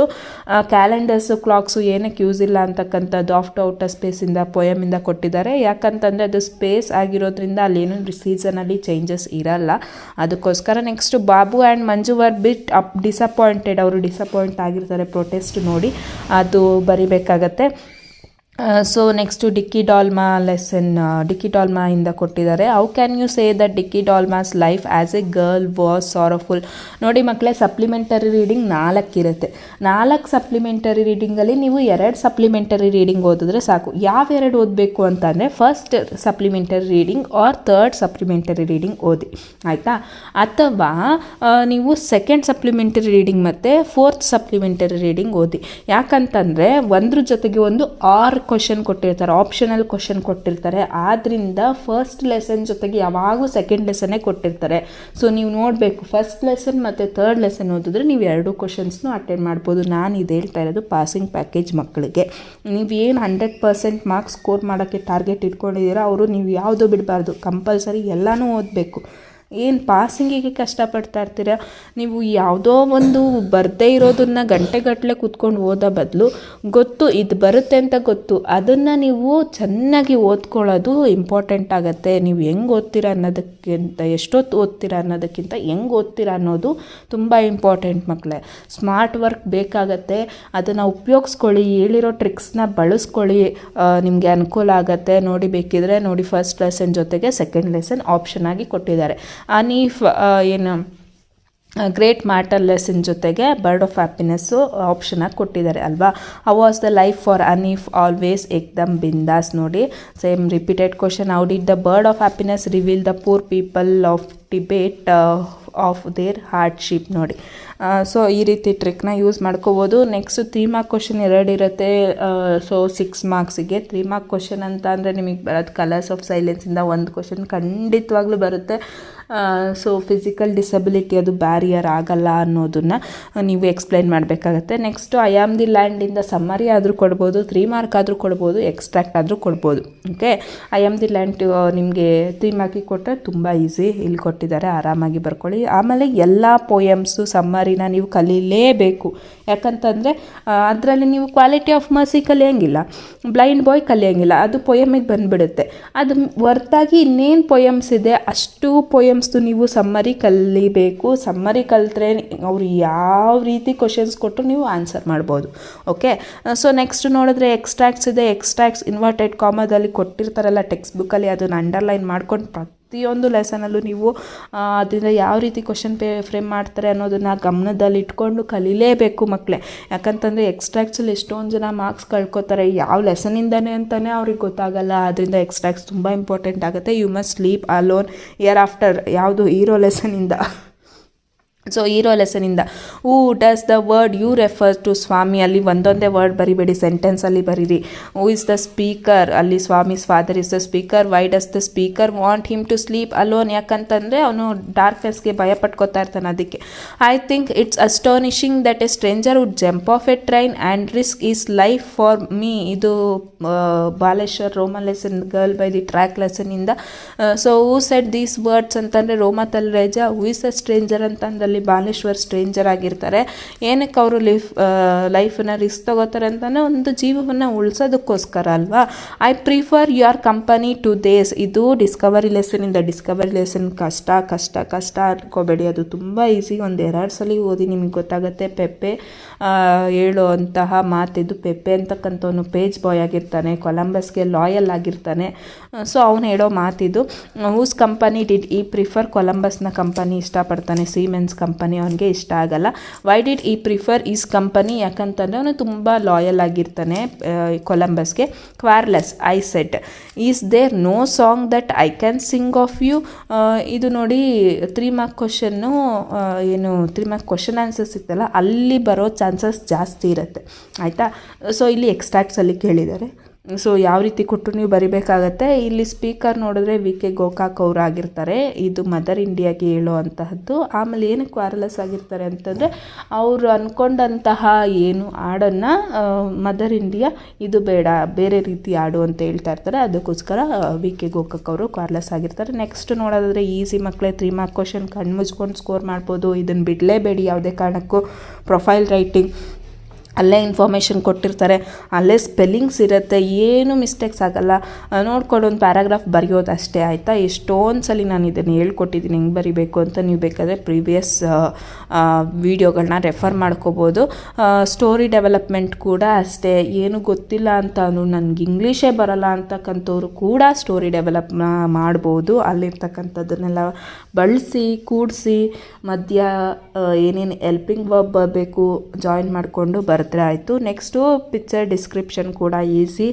Speaker 1: ಕ್ಯಾಲೆಂಡರ್ಸು ಕ್ಲಾಕ್ಸು ಏನಕ್ಕೆ ಯೂಸ್ ಇಲ್ಲ ಅಂತಕ್ಕಂಥದ್ದು ಔಟರ್ ಸ್ಪೇಸಿಂದ ಪೋಯಮಿಂದ ಕೊಟ್ಟಿದ್ದಾರೆ. ಯಾಕಂತಂದರೆ ಅದು ಸ್ಪೇಸ್ ಆಗಿರೋದ್ರಿಂದ ಅಲ್ಲೇನು ಸೀಸನಲ್ಲಿ ಚೇಂಜಸ್ ಇರಲ್ಲ, ಅದಕ್ಕೋಸ್ಕರ. Next Babu and Manju var bit disappointed. ಅವರು ಡಿಸಪಾಯಿಂಟ್ ಆಗಿರ್ತಾರೆ ಪ್ರೊಟೆಸ್ಟ್ ನೋಡಿ, ಅದು ಬರಿಬೇಕಾಗತ್ತೆ. ಸೊ ನೆಕ್ಸ್ಟು ಡಿಕ್ಕಿ ಡಾಲ್ಮಾ ಲೆಸನ್, ಡಿಕ್ಕಿ ಡಾಲ್ಮಾ ಇಂದ ಕೊಟ್ಟಿದ್ದಾರೆ. How can you say that Dicky Dolma's life as a girl was sorrowful. ನೋಡಿ ಮಕ್ಕಳೇ, ಸಪ್ಲಿಮೆಂಟರಿ ರೀಡಿಂಗ್ 4 ಇರುತ್ತೆ. 4 ಸಪ್ಲಿಮೆಂಟರಿ ರೀಡಿಂಗಲ್ಲಿ ನೀವು 2 ಸಪ್ಲಿಮೆಂಟರಿ ರೀಡಿಂಗ್ ಓದಿದ್ರೆ ಸಾಕು. ಯಾವ 2 ಓದಬೇಕು ಅಂತಂದರೆ first supplementary reading or 3rd supplementary reading ಓದಿ, ಆಯಿತಾ. ಅಥವಾ ನೀವು 2nd ಸಪ್ಲಿಮೆಂಟರಿ ರೀಡಿಂಗ್ ಮತ್ತು 4th ಸಪ್ಲಿಮೆಂಟರಿ ರೀಡಿಂಗ್ ಓದಿ. ಯಾಕಂತಂದರೆ ಒಂದ್ರ ಜೊತೆಗೆ ಒಂದು 6 ಕ್ವಶನ್ ಕೊಟ್ಟಿರ್ತಾರೆ, ಆಪ್ಷನಲ್ ಕ್ವಶನ್ ಕೊಟ್ಟಿರ್ತಾರೆ. ಆದ್ದರಿಂದ ಫಸ್ಟ್ ಲೆಸನ್ ಜೊತೆಗೆ ಯಾವಾಗೂ 2nd ಲೆಸನ್ನೇ ಕೊಟ್ಟಿರ್ತಾರೆ. ಸೊ ನೀವು ನೋಡಬೇಕು, ಫಸ್ಟ್ ಲೆಸನ್ ಮತ್ತು 3rd ಲೆಸನ್ ಓದಿದ್ರೆ ನೀವು 2 ಕ್ವಶನ್ಸ್ನೂ ಅಟೆಂಡ್ ಮಾಡ್ಬೋದು. ನಾನು ಇದು ಹೇಳ್ತಾ ಇರೋದು ಪಾಸಿಂಗ್ ಪ್ಯಾಕೇಜ್ ಮಕ್ಕಳಿಗೆ. ನೀವೇನು 100% ಮಾರ್ಕ್ಸ್ ಸ್ಕೋರ್ ಮಾಡೋಕ್ಕೆ ಟಾರ್ಗೆಟ್ ಇಟ್ಕೊಂಡಿದ್ದೀರಾ, ಅವರು ನೀವು ಯಾವುದೂ ಬಿಡಬಾರ್ದು, ಕಂಪಲ್ಸರಿ ಎಲ್ಲನೂ ಓದಬೇಕು. ಏನು ಪಾಸಿಂಗಿಗೆ ಕಷ್ಟಪಡ್ತಾ ಇರ್ತೀರ ನೀವು, ಯಾವುದೋ ಒಂದು ಬರದೇ ಇರೋದನ್ನು ಗಂಟೆಗಟ್ಟಲೆ ಕೂತ್ಕೊಂಡು ಓದೋ ಬದಲು ಗೊತ್ತು ಇದು ಬರುತ್ತೆ ಅಂತ ಗೊತ್ತು, ಅದನ್ನು ನೀವು ಚೆನ್ನಾಗಿ ಓದ್ಕೊಳ್ಳೋದು ಇಂಪಾರ್ಟೆಂಟ್ ಆಗುತ್ತೆ. ನೀವು ಹೆಂಗೆ ಓದ್ತೀರ ಅನ್ನೋದಕ್ಕಿಂತ, ಎಷ್ಟೊತ್ತು ಓದ್ತೀರ ಅನ್ನೋದಕ್ಕಿಂತ ಹೆಂಗೆ ಓದ್ತೀರ ಅನ್ನೋದು ತುಂಬ ಇಂಪಾರ್ಟೆಂಟ್ ಮಕ್ಕಳೇ. ಸ್ಮಾರ್ಟ್ ವರ್ಕ್ ಬೇಕಾಗತ್ತೆ, ಅದನ್ನು ಉಪಯೋಗಿಸ್ಕೊಳ್ಳಿ, ಹೇಳಿರೋ ಟ್ರಿಕ್ಸ್ನ ಬಳಸ್ಕೊಳ್ಳಿ, ನಿಮಗೆ ಅನುಕೂಲ ಆಗುತ್ತೆ. ನೋಡಿ ಬೇಕಿದ್ರೆ ನೋಡಿ, ಫಸ್ಟ್ ಲೆಸನ್ ಜೊತೆಗೆ 2nd ಲೆಸನ್ ಆಪ್ಷನ್ ಆಗಿ ಕೊಟ್ಟಿದ್ದಾರೆ. ಅನೀಫ್ ಏನು ಗ್ರೇಟ್ ಮ್ಯಾಟರ್ ಲೆಸನ್ ಜೊತೆಗೆ ಬರ್ಡ್ ಆಫ್ ಹ್ಯಾಪಿನೆಸ್ಸು ಆಪ್ಷನಾಗಿ ಕೊಟ್ಟಿದ್ದಾರೆ ಅಲ್ವಾ. How was the life for Aneef always ಎಕ್ದಮ್ ಬಿಂದಾಸ್. ನೋಡಿ same repeated question. How did the bird of happiness reveal the poor people of Tibet of their hardship. ನೋಡಿ ಸೊ ಈ ರೀತಿ ಟ್ರಿಕ್ನ ಯೂಸ್ ಮಾಡ್ಕೋಬೋದು. ನೆಕ್ಸ್ಟ್ 3 ಮಾರ್ಕ್ ಕ್ವಶನ್ 2 ಇರುತ್ತೆ. ಸೊ 6 ಮಾರ್ಕ್ಸಿಗೆ 3 ಮಾರ್ಕ್ ಕ್ವಶನ್ ಅಂತ ಅಂದರೆ ನಿಮಗೆ ಬರೋದು ಕಲರ್ಸ್ ಆಫ್ ಸೈಲೆನ್ಸಿಂದ ಒಂದು ಕ್ವಶನ್ ಖಂಡಿತವಾಗ್ಲೂ ಬರುತ್ತೆ. ಸೊ ಫಿಸಿಕಲ್ ಡಿಸಬಿಲಿಟಿ ಅದು ಬ್ಯಾರಿಯರ್ ಆಗಲ್ಲ ಅನ್ನೋದನ್ನು ನೀವು ಎಕ್ಸ್ಪ್ಲೈನ್ ಮಾಡಬೇಕಾಗತ್ತೆ. ನೆಕ್ಸ್ಟು ಐ ಆಮ್ ದಿ ಲ್ಯಾಂಡಿಂದ ಸಮ್ಮರಿ ಆದರೂ ಕೊಡ್ಬೋದು, 3 ಮಾರ್ಕ್ ಆದರೂ ಕೊಡ್ಬೋದು, ಎಕ್ಸ್ಟ್ರಾಕ್ಟ್ ಆದರೂ ಕೊಡ್ಬೋದು. Okay, I am the land ನಿಮಗೆ 3 ಮಾರ್ಕಿಗೆ ಕೊಟ್ಟರೆ ತುಂಬ ಈಸಿ. ಇಲ್ಲಿ ಕೊಟ್ಟಿದ್ದಾರೆ, ಆರಾಮಾಗಿ ಬರ್ಕೊಳ್ಳಿ. ಆಮೇಲೆ ಎಲ್ಲ ಪೋಯಮ್ಸು ಸಮ್ಮರಿನ ನೀವು ಕಲೀಲೇಬೇಕು. ಯಾಕಂತಂದರೆ ಅದರಲ್ಲಿ ನೀವು ಕ್ವಾಲಿಟಿ ಆಫ್ ಮರ್ಸಿ ಕಲಿಯೋಂಗಿಲ್ಲ, ಬ್ಲೈಂಡ್ ಬಾಯ್ ಕಲಿಯೋಂಗಿಲ್ಲ, ಅದು ಪೊಯಮಿಗೆ ಬಂದುಬಿಡುತ್ತೆ. ಅದು ಹೊರ್ತಾಗಿ ಇನ್ನೇನು ಪೊಯಮ್ಸ್ ಇದೆ ಅಷ್ಟು ಪೊಯಮ್ಸ್ದು ನೀವು ಸಮ್ಮರಿ ಕಲಿಬೇಕು. ಸಮ್ಮರಿ ಕಲಿತ್ರೆ ಅವರು ಯಾವ ರೀತಿ ಕ್ವಶನ್ಸ್ ಕೊಟ್ಟು ನೀವು ಆನ್ಸರ್ ಮಾಡ್ಬೋದು. ಓಕೆ, ಸೊ ನೆಕ್ಸ್ಟ್ ನೋಡಿದ್ರೆ ಎಕ್ಸ್ಟ್ರಾಕ್ಟ್ಸ್ ಇದೆ. ಎಕ್ಸ್ಟ್ರಾಕ್ಟ್ಸ್ ಇನ್ವರ್ಟೆಡ್ ಕಾಮದಲ್ಲಿ ಕೊಟ್ಟಿರ್ತಾರಲ್ಲ ಟೆಕ್ಸ್ಟ್ ಬುಕ್ಕಲ್ಲಿ, ಅದನ್ನು ಅಂಡರ್ಲೈನ್ ಮಾಡ್ಕೊಂಡು ಪ್ರತಿಯೊಂದು ಲೆಸನಲ್ಲೂ ನೀವು ಅದರಿಂದ ಯಾವ ರೀತಿ ಕ್ವಶನ್ ಫ್ರೇಮ್ ಮಾಡ್ತಾರೆ ಅನ್ನೋದನ್ನು ಗಮನದಲ್ಲಿ ಇಟ್ಕೊಂಡು ಕಲೀಲೇಬೇಕು ಮಕ್ಕಳೇ. ಯಾಕಂತಂದರೆ ಎಕ್ಸ್ಟ್ರಾಕ್ಟ್ಸಲ್ಲಿ ಎಷ್ಟೊಂದು ಜನ ಮಾರ್ಕ್ಸ್ ಕಳ್ಕೊತಾರೆ, ಯಾವ ಲೆಸನಿಂದನೇ ಅಂತಲೇ ಅವ್ರಿಗೆ ಗೊತ್ತಾಗಲ್ಲ. ಅದರಿಂದ ಎಕ್ಸ್ಟ್ರಾಕ್ಟ್ಸ್ ತುಂಬ ಇಂಪಾರ್ಟೆಂಟ್ ಆಗುತ್ತೆ. You must sleep alone hereafter. ಯಾವುದು ಹೀರೋ ಲೆಸನಿಂದ. ಸೊ ಹೀರೋ ಲೆಸನಿಂದ who does the word you refer to Swami, ಅಲ್ಲಿ ಒಂದೊಂದೇ ವರ್ಡ್ ಬರಿಬೇಡಿ, ಸೆಂಟೆನ್ಸಲ್ಲಿ ಬರೀರಿ. ಹೂ ಇಸ್ ದ ಸ್ಪೀಕರ್, ಅಲ್ಲಿ Swami's father is the speaker. Why does the speaker want him to sleep alone, ಯಾಕಂತಂದರೆ ಅವನು ಡಾರ್ಕ್ನೆಸ್ಗೆ ಭಯ ಪಟ್ಕೋತಾ ಇರ್ತಾನೆ ಅದಕ್ಕೆ. I think it's astonishing that a stranger would jump off a train and risk his life for me. ಇದು ಬಾಲೇಶ್ವರ್ ರೋಮನ್ lesson girl by the track ಲೆಸನಿಂದ. So who said these words ಅಂತಂದರೆ Roma Talreja. Who is the stranger ಅಂತಂದಲ್ಲಿ Baleshwar stranger ಆಗಿರ್ತಾರೆ. ಏನಕ್ಕೆ ಅವರು ಲೈಫನ್ನ risk ತಗೋತಾರೆ ಅಂತಲೇ ಒಂದು ಜೀವವನ್ನು ಉಳಿಸೋದಕ್ಕೋಸ್ಕರ ಅಲ್ವಾ. I prefer your company to theirs. ಇದು ಡಿಸ್ಕವರಿ ಲೆಸನಿಂದ. ಡಿಸ್ಕವರಿ ಲೆಸನ್ ಕಷ್ಟ ಕಷ್ಟ ಕಷ್ಟ ಅನ್ಕೋಬೇಡಿ, ಅದು ತುಂಬ ಈಸಿ. ಒಂದು 2 ಸಲ ಓದಿ ನಿಮಗೆ ಗೊತ್ತಾಗುತ್ತೆ. ಪೆಪ್ಪೆ ಹೇಳುವಂತಹ ಮಾತಿದು. ಪೆಪ್ಪೆ ಅಂತಕ್ಕಂಥವನು ಪೇಜ್ ಬಾಯ್ ಆಗಿರ್ತಾನೆ, ಕೊಲಂಬಸ್ಗೆ ಲಾಯಲ್ ಆಗಿರ್ತಾನೆ. ಸೊ ಅವನು ಹೇಳೋ ಮಾತಿದು. Whose company did he prefer, ಕೊಲಂಬಸ್ನ ಕಂಪನಿ ಇಷ್ಟಪಡ್ತಾನೆ, ಸೀಮೆನ್ಸ್ ಕಂಪನಿ ಅವನಿಗೆ ಇಷ್ಟ ಆಗಲ್ಲ. Why did he prefer his company, ಯಾಕಂತಂದರೆ ಅವನು ತುಂಬ ಲಾಯಲ್ ಆಗಿರ್ತಾನೆ ಕೊಲಂಬಸ್ಗೆ. ಕ್ವಾರ್ಲೆಸ್ I said is there no song that I can sing of you. ಇದು ನೋಡಿ 3 ಮಾರ್ಕ್ ಕ್ವಶನ್ನು, ಏನು 3 ಮಾರ್ಕ್ ಕ್ವಶನ್ ಆನ್ಸರ್ಸ್ ಇತ್ತಲ್ಲ, ಅಲ್ಲಿ ಬರೋ ಚಾನ್ಸಸ್ ಜಾಸ್ತಿ ಇರುತ್ತೆ ಆಯಿತಾ. ಸೊ ಇಲ್ಲಿ ಎಕ್ಸ್ಟ್ರಾಕ್ಟ್ಸಲ್ಲಿ ಕೇಳಿದ್ದಾರೆ. ಸೊ ಯಾವ ರೀತಿ ಕೊಟ್ಟರು ನೀವು ಬರಿಬೇಕಾಗತ್ತೆ. ಇಲ್ಲಿ ಸ್ಪೀಕರ್ ನೋಡಿದ್ರೆ ವಿ ಕೆ ಗೋಕಾಕ್ ಅವರು ಆಗಿರ್ತಾರೆ. ಇದು ಮದರ್ ಇಂಡಿಯಾಗೆ ಹೇಳುವಂತಹದ್ದು. ಆಮೇಲೆ ಏನಕ್ಕೆ ವಾರ್ಲೆಸ್ ಆಗಿರ್ತಾರೆ ಅಂತಂದರೆ ಅವರು ಅಂದ್ಕೊಂಡಂತಹ ಏನು ಹಾಡನ್ನು ಮದರ್ ಇಂಡಿಯಾ ಇದು ಬೇಡ, ಬೇರೆ ರೀತಿ ಹಾಡು ಅಂತ ಹೇಳ್ತಾ ಇರ್ತಾರೆ. ಅದಕ್ಕೋಸ್ಕರ ವಿ ಕೆ ಗೋಕಾಕ್ ಅವರು ವಾರ್ಲೆಸ್ ಆಗಿರ್ತಾರೆ. ನೆಕ್ಸ್ಟ್ ನೋಡೋದಾದರೆ ಈಸಿ ಮಕ್ಕಳೇ 3 ಮಾರ್ಕ್ ಕ್ವಶನ್ ಕಣ್ಣು ಮುಚ್ಕೊಂಡು ಸ್ಕೋರ್ ಮಾಡ್ಬೋದು. ಇದನ್ನು ಬಿಡಲೇಬೇಡಿ ಯಾವುದೇ ಕಾರಣಕ್ಕೂ. ಪ್ರೊಫೈಲ್ ರೈಟಿಂಗ್ ಅಲ್ಲೇ ಇನ್ಫಾರ್ಮೇಷನ್ ಕೊಟ್ಟಿರ್ತಾರೆ, ಅಲ್ಲೇ ಸ್ಪೆಲ್ಲಿಂಗ್ಸ್ ಇರುತ್ತೆ, ಏನು ಮಿಸ್ಟೇಕ್ಸ್ ಆಗಲ್ಲ. ನೋಡ್ಕೊಂಡು ಒಂದು ಪ್ಯಾರಾಗ್ರಾಫ್ ಬರೆಯೋದು ಅಷ್ಟೇ ಆಯಿತಾ. ಎಷ್ಟೊಂದು ಸಲ ನಾನು ಇದನ್ನು ಹೇಳ್ಕೊಟ್ಟಿದ್ದೀನಿ ಹೆಂಗೆ ಬರಿಬೇಕು ಅಂತ. ನೀವು ಬೇಕಾದರೆ ಪ್ರೀವಿಯಸ್ ವೀಡಿಯೋಗಳನ್ನ ರೆಫರ್ ಮಾಡ್ಕೋಬೋದು. ಸ್ಟೋರಿ ಡೆವಲಪ್ಮೆಂಟ್ ಕೂಡ ಅಷ್ಟೇ. ಏನು ಗೊತ್ತಿಲ್ಲ ಅಂತ ನನಗೆ ಇಂಗ್ಲೀಷೇ ಬರಲ್ಲ ಅಂತಕ್ಕಂಥವ್ರು ಕೂಡ ಸ್ಟೋರಿ ಡೆವಲಪ್ ಮಾಡ್ಬೋದು. ಅಲ್ಲಿರ್ತಕ್ಕಂಥದ್ದನ್ನೆಲ್ಲ ಬಳಸಿ ಕೂಡಿಸಿ ಮಧ್ಯ ಏನೇನು ಹೆಲ್ಪಿಂಗ್ ವರ್ಬ್ ಬರಬೇಕು ಜಾಯಿನ್ ಮಾಡಿಕೊಂಡು ಬರುತ್ತೆ ಆಯಿತು. ನೆಕ್ಸ್ಟು ಪಿಕ್ಚರ್ ಡಿಸ್ಕ್ರಿಪ್ಷನ್ ಕೂಡ easy.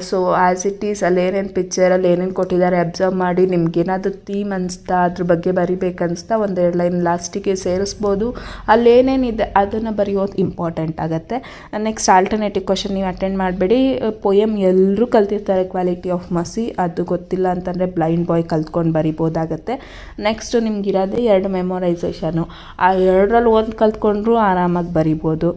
Speaker 1: So as it is ಅಲ್ಲಿ ಏನೇನು ಪಿಕ್ಚರಲ್ಲಿ ಏನೇನು ಕೊಟ್ಟಿದ್ದಾರೆ ಅಬ್ಸರ್ವ್ ಮಾಡಿ ನಿಮ್ಗೇನಾದರೂ ಥೀಮ್ ಅನಿಸ್ತಾ ಅದ್ರ ಬಗ್ಗೆ ಬರಿಬೇಕನ್ನಿಸ್ತಾ 1-2 ಲೈನ್ ಲಾಸ್ಟಿಗೆ ಸೇರಿಸ್ಬೋದು. ಅಲ್ಲೇನೇನಿದೆ ಅದನ್ನು ಬರೆಯೋದು ಇಂಪಾರ್ಟೆಂಟ್ ಆಗುತ್ತೆ. ನೆಕ್ಸ್ಟ್ ಆಲ್ಟರ್ನೇಟಿವ್ ಕ್ವಶನ್ ನೀವು ಅಟೆಂಡ್ ಮಾಡಬೇಡಿ. ಪೊಯಮ್ ಎಲ್ಲರೂ ಕಲ್ತಿರ್ತಾರೆ, ಕ್ವಾಲಿಟಿ ಆಫ್ ಮಸಿ, ಅದು ಗೊತ್ತಿಲ್ಲ ಅಂತಂದರೆ ಬ್ಲೈಂಡ್ ಬಾಯ್ ಕಲ್ತ್ಕೊಂಡು ಬರಿಬೋದಾಗತ್ತೆ. ನೆಕ್ಸ್ಟು ನಿಮ್ಗಿರೋದೇ 2 ಮೆಮೊರೈಸೇಷನು. ಆ 2ರಲ್ಲಿ ಒಂದು ಕಲ್ತ್ಕೊಂಡ್ರೂ ಆರಾಮಾಗಿ ಬರಿಬೋದು.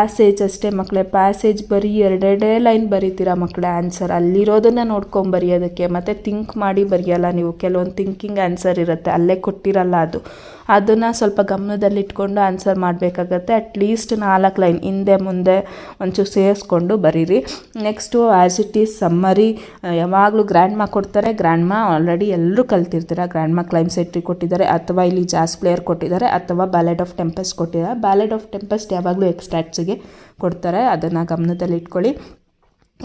Speaker 1: ಪ್ಯಾಸೇಜ್ ಅಷ್ಟೇ ಮಕ್ಕಳೇ. ಪ್ಯಾಸೇಜ್ ಬರೀ 2 ಲೈನ್ ಬರೀತೀರಾ ಮಕ್ಕಳೇ ಆನ್ಸರ್. ಅಲ್ಲಿರೋದನ್ನು ನೋಡ್ಕೊಂಡು ಬರೆಯೋದಕ್ಕೆ. ಮತ್ತು ಥಿಂಕ್ ಮಾಡಿ ಬರೆಯಲ್ಲ ನೀವು. ಕೆಲವೊಂದು ಥಿಂಕಿಂಗ್ ಆನ್ಸರ್ ಇರುತ್ತೆ, ಅಲ್ಲೇ ಕೊಟ್ಟಿರಲ್ಲ ಅದು. ಅದನ್ನು ಸ್ವಲ್ಪ ಗಮನದಲ್ಲಿಟ್ಕೊಂಡು ಆನ್ಸರ್ ಮಾಡಬೇಕಾಗತ್ತೆ. ಅಟ್ಲೀಸ್ಟ್ 4 ಲೈನ್ ಹಿಂದೆ ಮುಂದೆ ಒಂಚೂರು ಸೇರಿಸ್ಕೊಂಡು ಬರೀರಿ. Next as it is summary. ಯಾವಾಗಲೂ ಗ್ರ್ಯಾಂಡ್ ಮಾ ಕೊಡ್ತಾರೆ. ಗ್ರ್ಯಾಂಡ್ ಮಾ ಆಲ್ರೆಡಿ ಎಲ್ಲರೂ ಕಲ್ತಿರ್ತೀರ. ಗ್ರ್ಯಾಂಡ್ ಮಾ ಕ್ಲೈಮ್ ಸೆಟ್ರಿ ಕೊಟ್ಟಿದ್ದಾರೆ, ಅಥವಾ ಇಲ್ಲಿ ಜಾಸ್ ಪ್ಲೇಯರ್ ಕೊಟ್ಟಿದ್ದಾರೆ, ಅಥವಾ ಬ್ಯಾಲೆಡ್ ಆಫ್ ಟೆಂಪೆಸ್ಟ್ ಕೊಟ್ಟಿದ್ದಾರೆ. ಬ್ಯಾಲೆಡ್ ಆಫ್ ಟೆಂಪೆಸ್ಟ್ ಯಾವಾಗಲೂ ಎಕ್ಸ್ಟ್ರಾಕ್ಟ್ಸಿಗೆ ಕೊಡ್ತಾರೆ, ಅದನ್ನು ಗಮನದಲ್ಲಿ ಇಟ್ಕೊಳ್ಳಿ.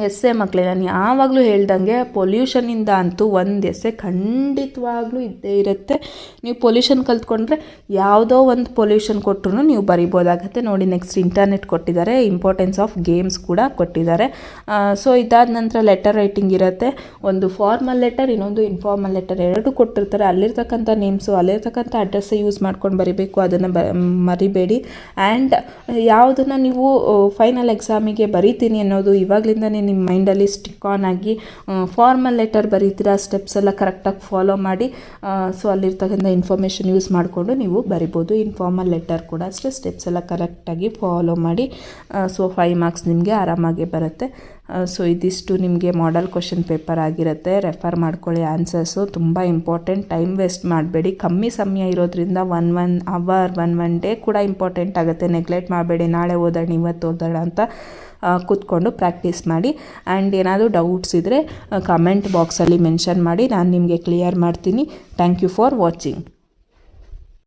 Speaker 1: ಎಸ್ಸೆ ಮಕ್ಕಳೇ, ನಾನು ಯಾವಾಗಲೂ ಹೇಳ್ದಂಗೆ ಪೊಲ್ಯೂಷನಿಂದ ಅಂತೂ ಒಂದು ಎಸ್ಸೆ ಖಂಡಿತವಾಗ್ಲೂ ಇದ್ದೇ ಇರುತ್ತೆ. ನೀವು ಪೊಲ್ಯೂಷನ್ ಕಲ್ತ್ಕೊಂಡ್ರೆ ಯಾವುದೋ ಒಂದು ಪೊಲ್ಯೂಷನ್ ಕೊಟ್ಟರು ನೀವು ಬರಿಬೋದಾಗತ್ತೆ. ನೋಡಿ, ನೆಕ್ಸ್ಟ್ ಇಂಟರ್ನೆಟ್ ಕೊಟ್ಟಿದ್ದಾರೆ, ಇಂಪಾರ್ಟೆನ್ಸ್ ಆಫ್ ಗೇಮ್ಸ್ ಕೂಡ ಕೊಟ್ಟಿದ್ದಾರೆ. ಸೊ ಇದಾದ ನಂತರ ಲೆಟರ್ ರೈಟಿಂಗ್ ಇರುತ್ತೆ. ಒಂದು ಫಾರ್ಮಲ್ ಲೆಟರ್, ಇನ್ನೊಂದು ಇನ್ಫಾರ್ಮಲ್ ಲೆಟರ್ ಎರಡು ಕೊಟ್ಟಿರ್ತಾರೆ. ಅಲ್ಲಿರ್ತಕ್ಕಂಥ ನೇಮ್ಸು, ಅಲ್ಲಿರ್ತಕ್ಕಂಥ ಅಡ್ರೆಸ್ಸೇ ಯೂಸ್ ಮಾಡ್ಕೊಂಡು ಬರಿಬೇಕು, ಅದನ್ನು ಮರಿಬೇಡಿ. ಆ್ಯಂಡ್ ಯಾವುದನ್ನು ನೀವು ಫೈನಲ್ ಎಕ್ಸಾಮಿಗೆ ಬರಿತೀನಿ ಅನ್ನೋದು ಇವಾಗಲಿಂದನೇ ನಿಮ್ಮ ಮೈಂಡಲ್ಲಿ ಸ್ಟಿಕ್ ಆನ್ ಆಗಿ ಫಾರ್ಮಲ್ ಲೆಟರ್ ಬರೀತೀರಾ, ಸ್ಟೆಪ್ಸ್ ಎಲ್ಲ ಕರೆಕ್ಟಾಗಿ ಫಾಲೋ ಮಾಡಿ. ಸೊ ಅಲ್ಲಿರ್ತಕ್ಕಂಥ ಇನ್ಫಾರ್ಮೇಷನ್ ಯೂಸ್ ಮಾಡಿಕೊಂಡು ನೀವು ಬರಿಬೋದು. ಇನ್ಫಾರ್ಮಲ್ ಲೆಟರ್ ಕೂಡ ಅಷ್ಟೇ, ಸ್ಟೆಪ್ಸ್ ಎಲ್ಲ ಕರೆಕ್ಟಾಗಿ ಫಾಲೋ ಮಾಡಿ. ಸೊ 5 ಮಾರ್ಕ್ಸ್ ನಿಮಗೆ ಆರಾಮಾಗಿ ಬರುತ್ತೆ. ಸೊ ಇದಿಷ್ಟು ನಿಮಗೆ ಮಾಡೆಲ್ ಕ್ವಶನ್ ಪೇಪರ್ ಆಗಿರುತ್ತೆ. ರೆಫರ್ ಮಾಡ್ಕೊಳ್ಳಿ, ಆನ್ಸರ್ಸು ತುಂಬ ಇಂಪಾರ್ಟೆಂಟ್. ಟೈಮ್ ವೇಸ್ಟ್ ಮಾಡಬೇಡಿ, ಕಮ್ಮಿ ಸಮಯ ಇರೋದ್ರಿಂದ ಒನ್ ಅವರ್ ಒನ್ ಡೇ ಕೂಡ ಇಂಪಾರ್ಟೆಂಟ್ ಆಗುತ್ತೆ. ನೆಗ್ಲೆಕ್ಟ್ ಮಾಡಬೇಡಿ, ನಾಳೆ ಓದೋಣ ಇವತ್ತು ಓದೋಣ ಅಂತ ಕೂತ್ಕೊಂಡು ಪ್ರಾಕ್ಟೀಸ್ ಮಾಡಿ. ಆ್ಯಂಡ್ ಏನಾದರೂ ಡೌಟ್ಸ್ ಇದ್ದರೆ ಕಮೆಂಟ್ ಬಾಕ್ಸಲ್ಲಿ ಮೆನ್ಷನ್ ಮಾಡಿ, ನಾನು ನಿಮಗೆ ಕ್ಲಿಯರ್ ಮಾಡ್ತೀನಿ. Thank you for watching.